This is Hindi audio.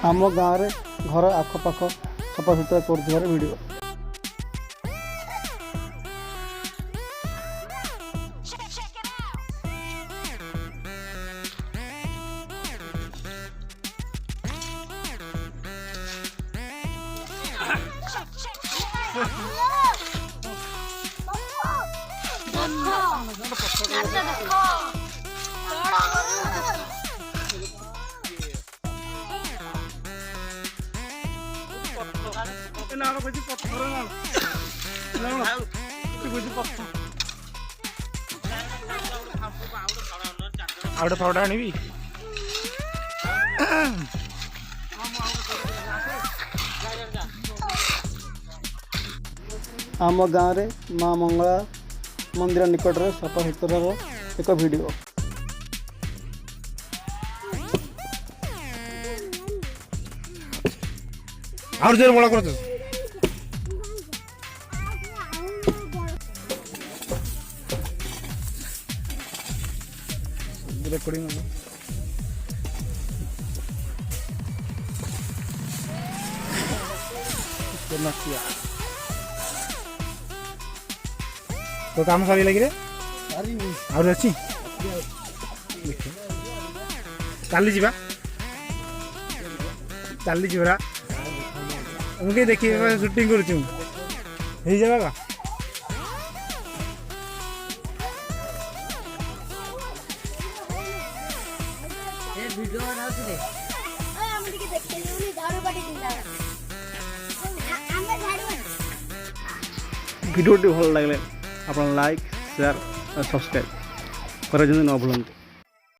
आम गाँव रे घर आखपाख सफा सुतरा कर वीडियो। आउट फाउट आनी आम गाँव रे माँ मंगला मंदिर निकट में सफा सुतरा एक वीडियो। और जोर बड़ा कर रेकॉर्डिंग तो काम सारी लगी रे और अच्छी काली जीवा काली जीवरा मुझे देखिए शूटिंग करूँ हो जाएगा भिडियोटी भल लगे आप लाइक शेयर और सब्सक्राइब कर न भूलु।